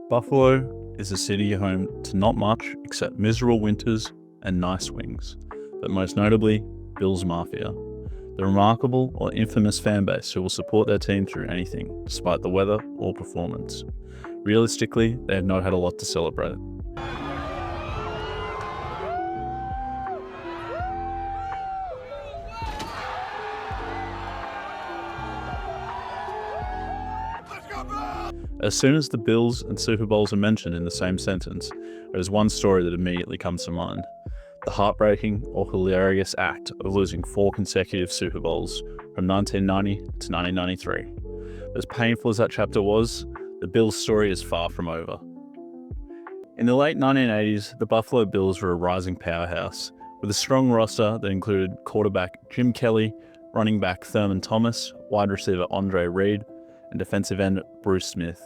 Buffalo is a city home to not much except miserable winters and nice wings, but most notably, Bills Mafia, the remarkable or infamous fan base who will support their team through anything, despite the weather or performance. Realistically, they have not had a lot to celebrate. As soon as the Bills and Super Bowls are mentioned in the same sentence, there is one story that immediately comes to mind: the heartbreaking or hilarious act of losing 4 consecutive Super Bowls from 1990 to 1993. As painful as that chapter was, the Bills' story is far from over. In the late 1980s, the Buffalo Bills were a rising powerhouse, with a strong roster that included quarterback Jim Kelly, running back Thurman Thomas, wide receiver Andre Reed, and defensive end Bruce Smith.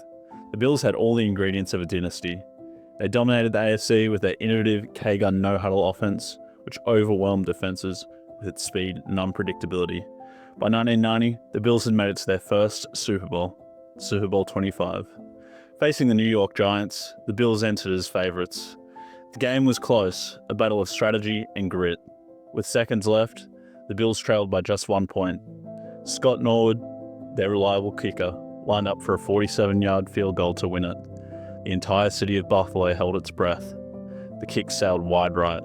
The Bills had all the ingredients of a dynasty. They dominated the AFC with their innovative K-gun no-huddle offense, which overwhelmed defenses with its speed and unpredictability. By 1990, the Bills had made it to their first Super Bowl, Super Bowl 25. Facing the New York Giants, the Bills entered as favourites. The game was close, a battle of strategy and grit. With seconds left, the Bills trailed by just 1 point. Scott Norwood, their reliable kicker, lined up for a 47-yard field goal to win it. The entire city of Buffalo held its breath. The kick sailed wide right.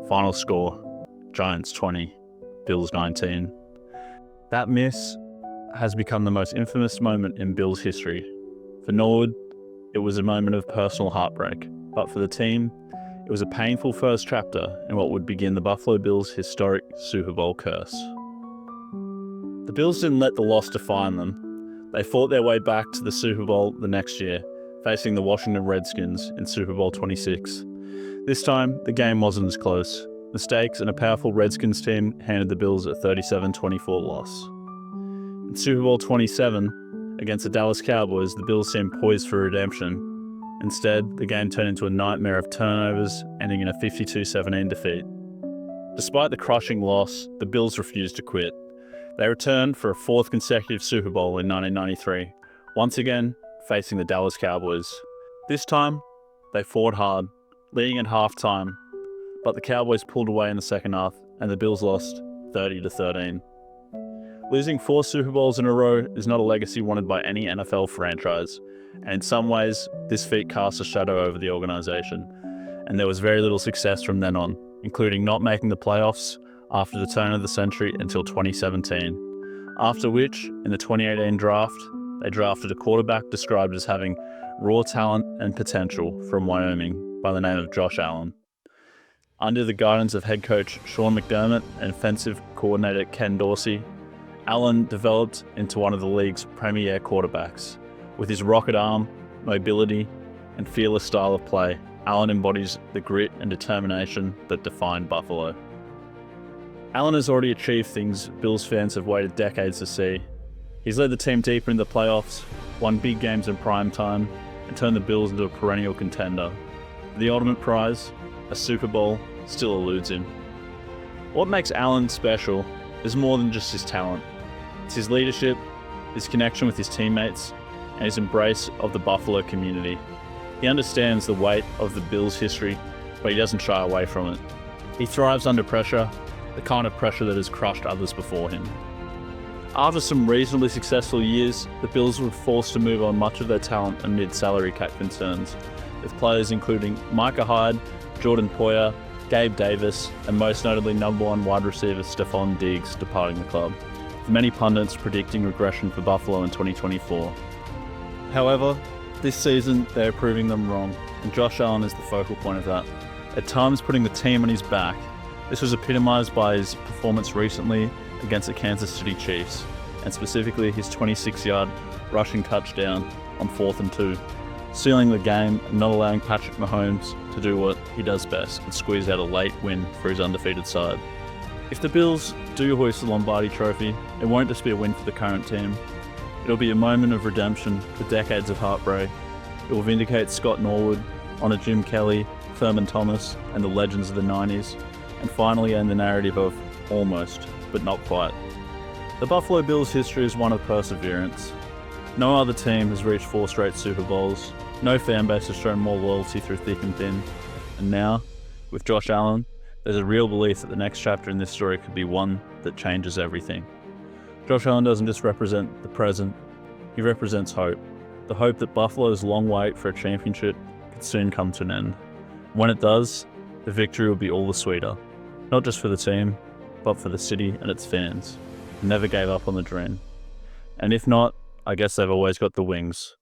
Final score, Giants 20, Bills 19. That miss has become the most infamous moment in Bills history. For Norwood, it was a moment of personal heartbreak, but for the team, it was a painful first chapter in what would begin the Buffalo Bills' historic Super Bowl curse. The Bills didn't let the loss define them. They fought their way back to the Super Bowl the next year, facing the Washington Redskins in Super Bowl 26. This time, the game wasn't as close. Mistakes and a powerful Redskins team handed the Bills a 37-24 loss. In Super Bowl 27, against the Dallas Cowboys, the Bills seemed poised for redemption. Instead, the game turned into a nightmare of turnovers, ending in a 52-17 defeat. Despite the crushing loss, the Bills refused to quit. They returned for a 4th consecutive Super Bowl in 1993, once again facing the Dallas Cowboys. This time, they fought hard, leading at halftime, but the Cowboys pulled away in the second half and the Bills lost 30-13. Losing 4 Super Bowls in a row is not a legacy wanted by any NFL franchise, and in some ways, this feat cast a shadow over the organization, and there was very little success from then on, including not making the playoffs after the turn of the century until 2017, after which, in the 2018 draft, they drafted a quarterback described as having raw talent and potential from Wyoming by the name of Josh Allen. Under the guidance of head coach Sean McDermott and offensive coordinator Ken Dorsey, Allen developed into one of the league's premier quarterbacks. With his rocket arm, mobility, and fearless style of play, Allen embodies the grit and determination that defined Buffalo. Allen has already achieved things Bills fans have waited decades to see. He's led the team deeper in the playoffs, won big games in prime time, and turned the Bills into a perennial contender. The ultimate prize, a Super Bowl, still eludes him. What makes Allen special is more than just his talent. It's his leadership, his connection with his teammates, and his embrace of the Buffalo community. He understands the weight of the Bills' history, but he doesn't shy away from it. He thrives under pressure, the kind of pressure that has crushed others before him. After some reasonably successful years, the Bills were forced to move on much of their talent amid salary cap concerns, with players including Micah Hyde, Jordan Poyer, Gabe Davis, and most notably #1 wide receiver Stephon Diggs departing the club, with many pundits predicting regression for Buffalo in 2024. However, this season they are proving them wrong, and Josh Allen is the focal point of that, at times putting the team on his back. This was epitomised by his performance recently against the Kansas City Chiefs, and specifically his 26-yard rushing touchdown on 4th and 2, sealing the game and not allowing Patrick Mahomes to do what he does best and squeeze out a late win for his undefeated side. If the Bills do hoist the Lombardi Trophy, it won't just be a win for the current team. It'll be a moment of redemption for decades of heartbreak. It will vindicate Scott Norwood, honour Jim Kelly, Thurman Thomas, and the legends of the 90s, and finally end the narrative of almost, but not quite. The Buffalo Bills' history is one of perseverance. No other team has reached 4 straight Super Bowls, No fan base has shown more loyalty through thick and thin. And now, with Josh Allen, there's a real belief that the next chapter in this story could be one that changes everything. Josh Allen doesn't just represent the present, he represents hope. The hope that Buffalo's long wait for a championship could soon come to an end. When it does, the victory will be all the sweeter. Not just for the team, but for the city and its fans, who never gave up on the dream. And if not, I guess they've always got the wings.